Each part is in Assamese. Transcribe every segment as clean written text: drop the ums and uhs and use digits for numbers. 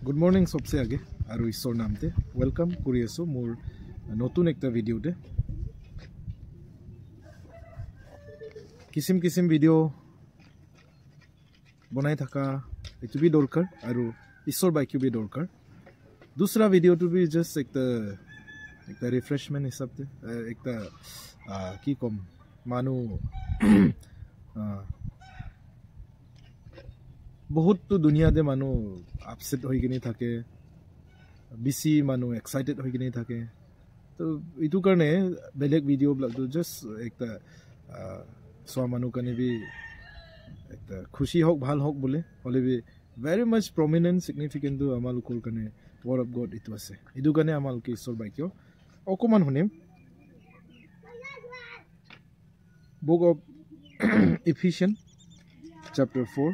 Good morning सबसे आगे आरो ईश्वर नामते वेलकम करि आसो मोर नतुन एकटा भिडिओते किसिम किसिम भिडिओ बनाई थाका एतु भी दरकार आरो ईश्वर बाइकु भी दरकार दूसरा भिडिओ तो भी जस्ट एकटा रिफ्रेशमेंट हिसाबते एकटा की कम मानु बहुत तो दुनिया दे मानु अपसेट होई किने थाके बिसी मानु एक्साइटेड होई किने थाके तो इतु करने बेलेग वीडियो ब्लॉग तो जस्ट एकटा सो मानु कने भी एकटा खुशी होक भाल होक बोले हले भी वेरी मच प्रोमिनेंट सिग्निफिकेंट तो आमालुकर कने वर्ड ऑफ गॉड इतु আছে इदु कने आमालके ईश्वर बाक्य অকমান শুনিম बुक ऑफ Ephesians chapter 4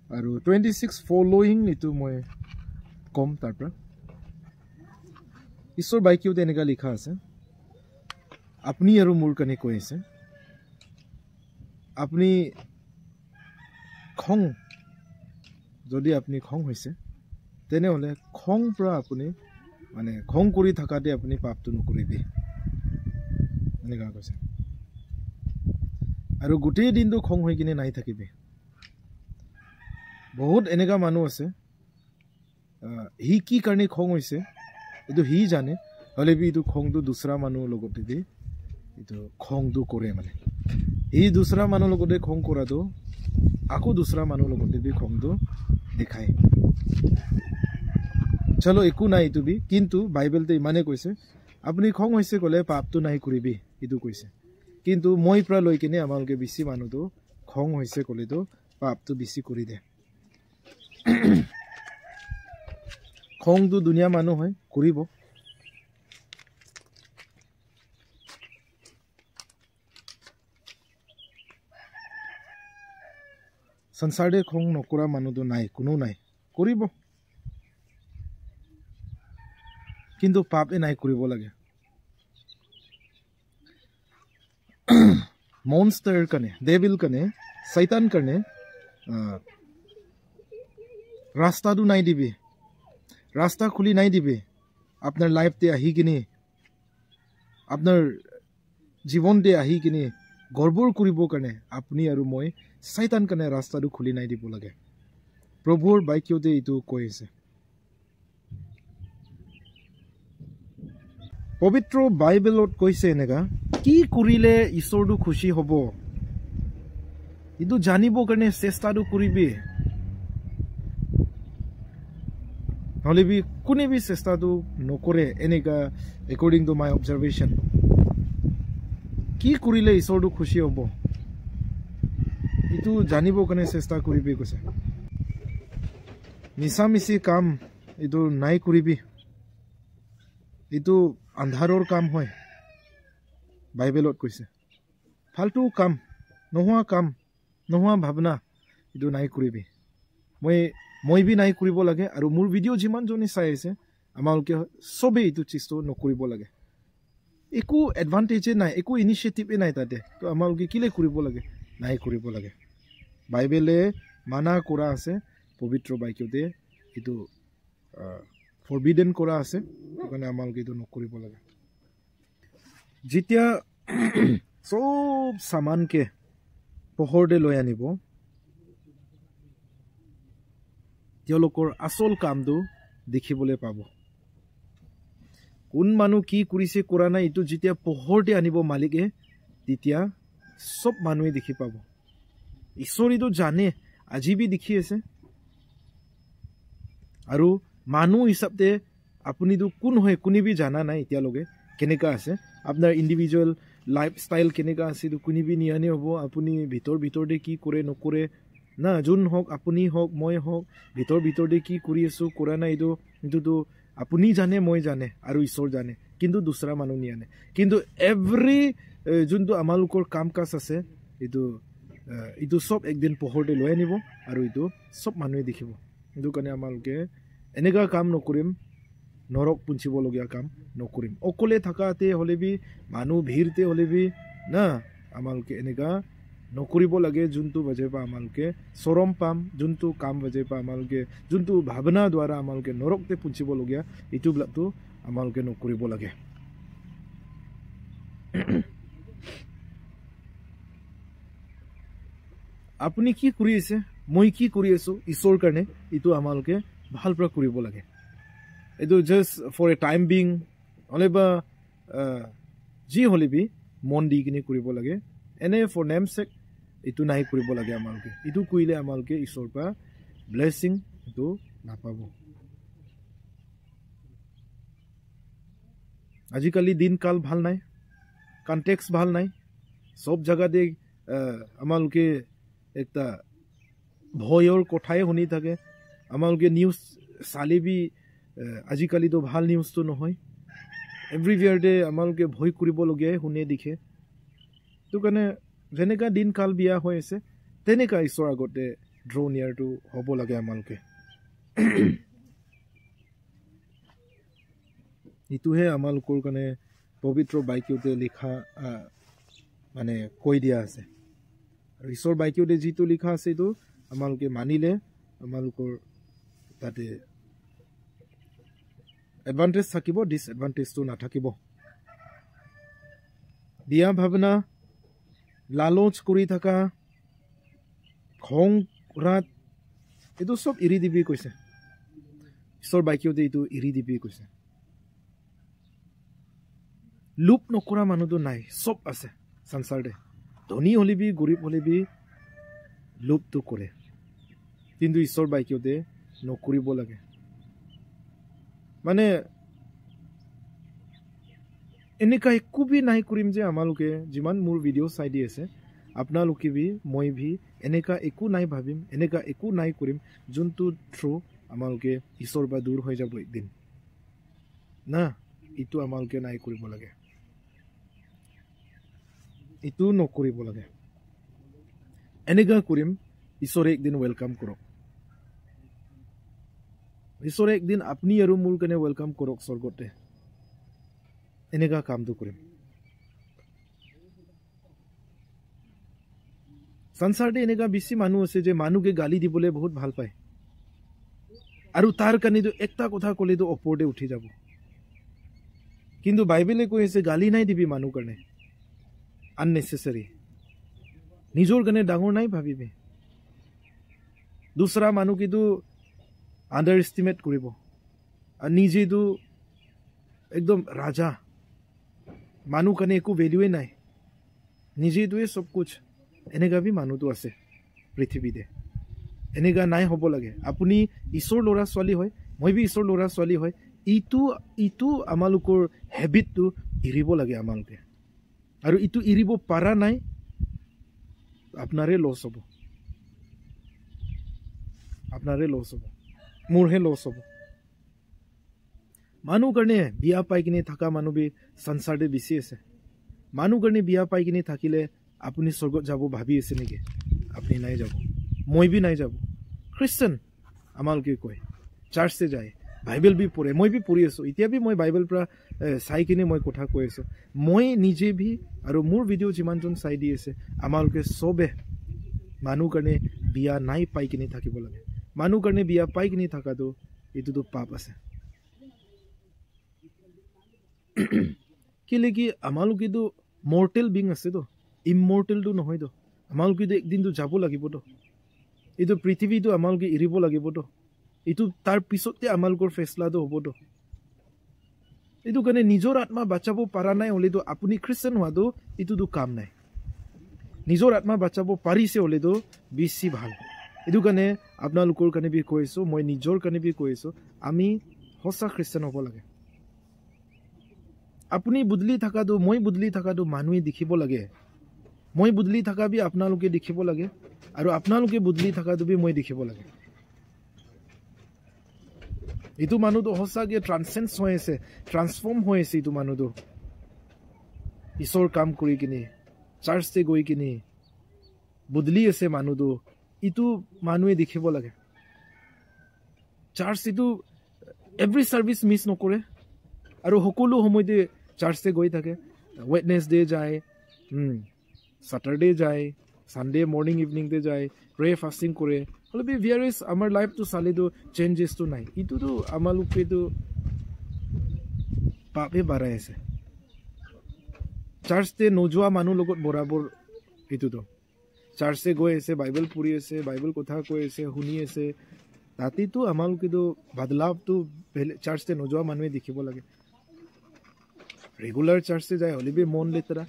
আৰু 26 following ইটো মই কম তাৰপৰা ঈশ্বৰ বাইকিউতে এনেকা লিখা আছে আপনি আৰু মোৰ কানে কৈ আছে আপনি খং যদি আপনি খং হৈছে তেনে হলে খং পৰা আপুনি মানে খং কৰি থাকাতে আপুনি পাপটো নকৰিবি এনেকা কৈছে আৰু গোটেই দিনটো খং হৈ কিনে নাই থাকিবি बहुत এনেকা মানুহ আছে হি কি কাৰণে খং হৈছে এটো হি জানে হলে বি এটো খংটো দুসৰা মানুহ লগতে দি এটো খংটো কৰে মানে এই দুসৰা মানুহ লগতে খং কৰাটো আকো দুসরা মানুহ লগতে বি খংটো দেখায় চলো একো নাই এটো বি কিন্তু বাইবেলতে ইমানে কৈছে আপুনি খং হৈছে কলে পাপটো নাই কৰিবি এটো কৈছে কিন্তু মই প্ৰা লৈ কিনে আমালকে বেছি মানুহটো খং হৈছে কলেটো পাপটো বেছি কৰি দে খং তো দুনিয়া মানুহ হয় কৰিব সংসাৰে খং নকৰা মানুহ তো নাই কোনো নাই কৰিব কিন্তু পাপ নাই কৰিব লাগে মনস্টাৰ কনে ডেভিল কনে শয়তান কনে रास्ता तो नहीं दिबे रास्ता खुली नहीं दिबे अपना लाइफ ते आही किने अपना जीवन दे आही किने गड़बड़ करिबो करने अपनी आरो মই शैतान कने रास्ता तो खुली नहीं दिबो लगे प्रभुर बाक्यते इतो কৈছে पवित्र बाइबलत কৈছে এনেকা কি কৰিলে ঈশ্বৰটো খুশি হ'ব ইটো জানিব কাৰণে চেষ্টাটো কৰিবি হলে भी কোনে भी চেষ্টা তো নকৰে এনেকা according to my observation কি কৰিলে ঈশ্বৰটো খুশি হ'ব ইটো জানিব কাৰণে চেষ্টা কৰিবি কৈছে মিছামিছি কাম ইটো নাই কৰিবি ইটো আন্ধাৰৰ কাম হয় বাইবেলত কৈছে ফালতু কাম নোহোৱা ভাবনা ইটো নাই কৰিবি মই भी নাই কৰিব লাগে আৰু মোৰ ভিডিও যিমান জনি চাই আছে আমালকে সবে ইটো চিষ্টো নকৰিব লাগে একো এডভান্টেজ নাই একো ইনিশিয়েটিভ নাই তাতে তো আমালকে কিলে কৰিব লাগে নাই কৰিব লাগে বাইবেলে মানা কৰা আছে পবিত্ৰ বাক্যতে ইটো ফৰবিডেন কৰা আছে কাৰণ আমালকে ইটো নকৰিব লাগে যেতিয়া সব সামানকে পোহৰতে লৈ আনিব তেওঁলোকৰ আসল কামটো দেখিবলৈ পাব কোন মানুহ কি কৰিছে কৰা নাই ইটো যেতিয়া পোহৰতে আনিব মালিকে তেতিয়া সব মানুহে দেখি পাব ঈশ্বৰীটো জানে আজি বি দেখি আছে আৰু মানুহ হিচাপতে আপুনিটো কোন হয় কোনি বি জানা নাই এতিয়া লগে কেনেকা আছে আপোনাৰ ইন্ডিভিজুৱেল লাইফষ্টাইল কেনেকা আছে তো কোনি বি নিয়ানি হ'ব আপুনি ভিতৰতে কি কৰে নকৰে না যোন হক আপুনি হক মই হক ভিতৰতে কি কৰি আছো কৰা নাই ইটো তো আপুনি জানে মই জানে আৰু ঈশ্বৰ জানে কিন্তু দুসৰা মানুহ নিয়ানে কিন্তু এভৰি যোনটো আমালকৰ কাম কাজ আছে ইটো সব একদিন পোহৰতে লৈ আনিব আৰু ইটো সব মানুহে দেখিব ইটো কাৰণে আমালকে এনেকা কাম নকৰিম নৰক পুঞ্চিব লগিয়া কাম নকৰিম অকলে থাকাতে হলে বি মানুহ ভিৰতে হলে বি না আমালকে এনেকা নকৰিব লাগে যোনটো বাজে পা আমালোকে চৰম পাম যোনটো কাম বাজে পা আমালোকে যোনটো ভাৱনা দ্বাৰা আমালোকে নৰকতে পুঞ্চিবলগীয়া এইটোবিলাকতো আমালোকে নকৰিব লাগে আপুনি কি কৰি আছে মই কি কৰি আছো ঈশ্বৰৰ কাৰণে এইটো আমালোকে ভালপৰা কৰিব লাগে এইটো just for a time being অলেবা যি হলেবি মন দি কিনে কৰিব লাগে এনে ফৰ নেম চেক এইটো নাই কৰিব লাগে আমালোকে এইটো কৰিলে আমালোকে ঈশ্বৰৰ পৰা ব্লেছিং এইটো নাপাব আজিকালি দিনকাল ভাল নাই কনটেক্স ভাল নাই সব জায়গাতে আমালোকে একটা ভয়ৰ কথাই শুনি থাকে আমালোকে নিউজ চালিবি আজিকালিতো ভাল নিউজটো নহয় এভৰিৱেয়াৰতে আমালোকে ভয় কৰিবলগীয়াই শুনে দেখে সেইটো কাৰণে যেনেকা দিনকাল বিয়া হৈ আছে তেনেকা ঈশ্বৰ আগতে ড্ৰ নিয়াৰটো হ'ব লাগে আমালোকে এইটোহে আমালোকৰ কাৰণে পবিত্ৰ বাক্যতে লিখা মানে কৈ দিয়া আছে আৰু ঈশ্বৰ বাক্যতে যিটো লিখা আছে এইটো আমালোকে মানিলে আমালোকৰ তাতে এডভান্টেজ থাকিব ডিসএডভান্টেজটো নাথাকিব দিয়া ভাৱনা লালচ কৰি থকা খং ৰাত এইটো সব এৰি দিবি কৈছে ঈশ্বৰ বাক্যতে এইটো এৰি দিবি কৈছে লোভ নকৰা মানুহটো নাই সব আছে সংসাৰতে ধনী হলিবি গৰীব হলিবি লোভটো কৰে কিন্তু ঈশ্বৰ বাক্যতে নকৰিব লাগে মানে এনেকা একো বি নাই কৰিম যে আমালোকে যিমান মোৰ ভিডিঅ' চাই দি আছে আপোনালোকে বি মই বি এনেকা একো নাই ভাবিম এনেকা একো নাই কৰিম যোনটো থ্ৰু আমালোকে ঈশ্বৰ পৰা দূৰ হৈ যাব একদিন না এইটো আমালোকে নাই কৰিব লাগে এইটো নকৰিব লাগে এনেকা কৰিম ঈশ্বৰে একদিন ৱেলকাম কৰক ঈশ্বৰে একদিন আপুনি আৰু মোৰ কাৰণে ৱেলকাম কৰক স্বৰ্গতে এনেকা কামটো কৰিম সংসাৰতে এনেকা বেছি মানুহ আছে যে মানুহকে গালি দিবলৈ বহুত ভাল পায় আৰু তাৰ কাৰণেতো একটা কথা ক'লেতো ওপৰতে উঠি যাব কিন্তু বাইবেলে কৈ আছে গালি নাই দিবি মানুহ কাৰণে unnecessary নিজৰ কাৰণে ডাঙৰ নাই ভাবিবি দুসৰা মানুহ কিটো আন্ডাৰ এস্টিমেট কৰিব আৰু নিজেতো একদম ৰাজা মানুহ কাৰণে একো ভেলুৱে নাই নিজেটোৱে সব কুছ এনেকা বি মানুহটো আছে পৃথিৱীতে এনেকা নাই হ'ব লাগে আপুনি ঈশ্বৰ ল'ৰা ছোৱালী হয় মই বি ঈশ্বৰ ল'ৰা ছোৱালী হয় ইটো আমালোকৰ হেবিটটো এৰিব লাগে আমালোকে আৰু ইটো এৰিব পাৰা নাই আপোনাৰে লছ হ'ব মোৰহে লছ হ'ব মানুহ কাৰণে বিয়া পাই কিনে থকা মানুহ বি সংসাৰতে বেছি আছে মানুহ কাৰণে বিয়া পাই কিনে থাকিলে আপুনি স্বৰ্গত যাব ভাবি আছে নেকি আপুনি নাই যাব মই বি নাই যাব খ্ৰীষ্টান আমালোকে কয় চাৰ্চে যায় বাইবেল বি পঢ়ে মই বি পঢ়ি আছো এতিয়া বি মই বাইবেল পৰা চাই কিনে মই কথা কৈ আছো মই নিজে বি আৰু মোৰ ভিডিঅ' যিমানজন চাই দি আছে আমালোকে চবে মানুহ কাৰণে বিয়া নাই পাই কিনে থাকিব লাগে মানুহ কাৰণে বিয়া পাই কিনে থকাটো এইটোতো পাপ আছে কেলে কি আমালোকেতো মৰ্টেল বিং আছেতো ইমৰ্টেলটো নহয়তো আমালোকেতো একদিনতো যাব লাগিবতো এইটো পৃথিৱীটো আমালোকে এৰিব লাগিবতো এইটো তাৰ পিছতে আমালোকৰ ফেচলাটো হ'বতো এইটো কাৰণে নিজৰ আত্মা বাচাব পৰা নাই হ'লেতো আপুনি খ্ৰীষ্টান হোৱাটো এইটোতো কাম নাই নিজৰ আত্মা বাচাব পাৰিছে হ'লেতো বেছি ভাল এইটো কাৰণে আপোনালোকৰ কাৰণে বি কৈ আছো মই নিজৰ কাৰণে বি কৈ আছো আমি সঁচা খ্ৰীষ্টান হ'ব লাগে আপুনি বুদলি থাকাটো মই বুদলি থাকাটো মানুহে দেখিব লাগে মই বুদলি থাকা বি আপোনালোকে দেখিব লাগে আৰু আপোনালোকে বুদলি থাকাটো বি মই দেখিব লাগে এইটো মানুহটো সঁচাকে ট্ৰান্সেন্স হৈ আছে ট্ৰান্সফৰ্ম হৈ আছে এইটো মানুহটো ঈশ্বৰ কাম কৰি কিনে চাৰ্চতে গৈ কিনে বুদলি আছে মানুহটো ইটো মানুহে দেখিব লাগে চাৰ্চ ইটো এভৰি সাৰ্ভিস মিছ নকৰে আৰু সকলো সময়তে চাৰ্চতে গৈ থাকে ওয়েডনেসডে যায় স্যাটাৰডে যায় সানডে মৰ্নিং ইভিনিংতে যায় প্ৰে ফাষ্টিং কৰে হ'লে বি ভিয়াৰেছ আমাৰ লাইফটো চালিতো চেঞ্জেছটো নাই ইটোতো আমালোকেতো পাপে বাঢ়াই আছে চাৰ্চতে নোযোৱা মানুহ লগত বৰাবৰ এইটোতো চাৰ্চে গৈ আছে বাইবেল পঢ়ি আছে বাইবেল কথা কৈ আছে শুনি আছে তাতেতো আমালোকেতো বদলাৱটো চাৰ্চতে নোযোৱা মানুহে দেখিব লাগে ৰেগুলাৰ চাৰ্চে যায় হ'লে বি মন লেতেৰা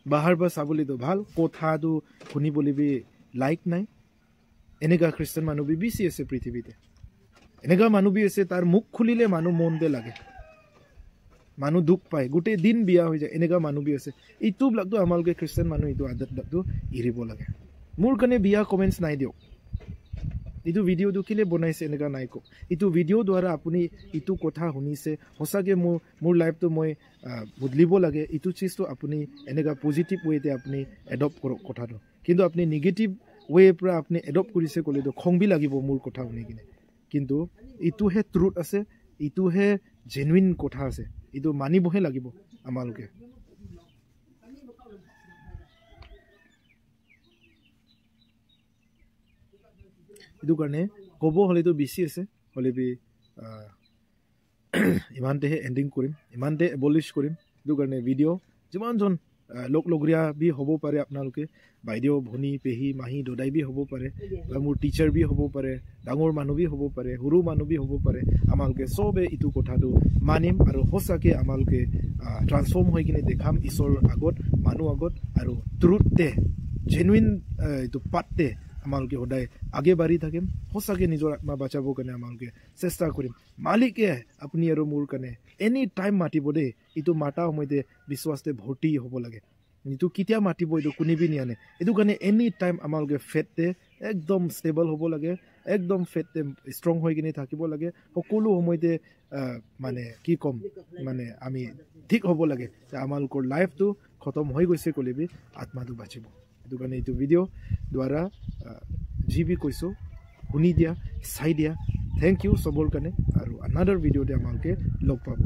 বাহাৰ পৰা চাবলৈতো ভাল কথাটো শুনিবলৈ বি লাইক নাই এনেকুৱা খ্ৰীষ্টান মানুহ বি বেছি আছে পৃথিৱীতে এনেকুৱা মানুহ বি আছে তাৰ মুখ খুলিলে মানুহ মনতে লাগে মানুহ দুখ পায় গোটেই দিন বিয়া হৈ যায় এনেকুৱা মানুহ বি আছে এইটোবিলাকতো আমালোকে খ্ৰীষ্টান মানুহ এইটো আদতবিলাকতো এৰিব লাগে মোৰ কাৰণে বিয়া কমেণ্টছ নাই দিয়ক এইটো ভিডিঅ'টো কেলে বনাইছে এনেকুৱা নাই কওক এইটো ভিডিঅ' দ্বাৰা আপুনি এইটো কথা শুনিছে সঁচাকৈ মোৰ লাইফটো মই বদলিব লাগে এইটো চিজটো আপুনি এনেকুৱা পজিটিভ ৱেতে আপুনি এডপ্ট কৰক কথাটো কিন্তু আপুনি নিগেটিভ ৱেৰ পৰা আপুনি এডপ্ট কৰিছে ক'লেতো খং বি লাগিব মোৰ কথা শুনি কিনে কিন্তু এইটোহে ট্ৰুথ আছে এইটোহে জেনুইন কথা আছে এইটো মানিবহে লাগিব আমালোকে এইটো কাৰণে ক'ব হ'লেতো বেছি আছে হ'লে বি ইমানতেহে এণ্ডিং কৰিম ইমানতে এবলিছ কৰিম এইটো কাৰণে ভিডিঅ' যিমানজন লগৰীয়া বি হ'ব পাৰে আপোনালোকে বাইদেউ ভনী পেহী মাহী দদাই বি হ'ব পাৰে বা মোৰ টিচাৰ বি হ'ব পাৰে ডাঙৰ মানুহ বি হ'ব পাৰে সৰু মানুহ বি হ'ব পাৰে আমালোকে চবে এইটো কথাটো মানিম আৰু সঁচাকৈ আমালোকে ট্ৰান্সফৰ্ম হৈ কিনে দেখাম ঈশ্বৰৰ আগত মানুহ আগত আৰু ট্ৰুথতে জেনুইন এইটো পাতে আমালোকে সদায় আগে বাঢ়ি থাকিম সঁচাকৈ নিজৰ আত্মা বাচাবৰ কাৰণে আমালোকে চেষ্টা কৰিম মালিকে আপুনি আৰু মোৰ কাৰণে এনি টাইম মাতিব দেই এইটো মাতা সময়তে বিশ্বাসতে ভৰ্তি হ'ব লাগে এইটো কেতিয়া মাতিব এইটো কোনেবি নিয়ানে এইটো কাৰণে এনি টাইম আমালোকে ফেটতে একদম ষ্টেবল হ'ব লাগে একদম ফেটতে ষ্ট্ৰং হৈ কিনে থাকিব লাগে সকলো সময়তে মানে কি ক'ম মানে আমি ঠিক হ'ব লাগে যে আমালোকৰ লাইফটো খতম হৈ গৈছে ক'লেবি আত্মাটো বাচিব এইটো কাৰণে এইটো ভিডিঅ' দ্বাৰা যি বি কৈছোঁ শুনি দিয়া চাই দিয়া থেংক ইউ চবৰ কাৰণে আৰু আনাডাৰ ভিডিঅ'তে আমালোকে লগ পাব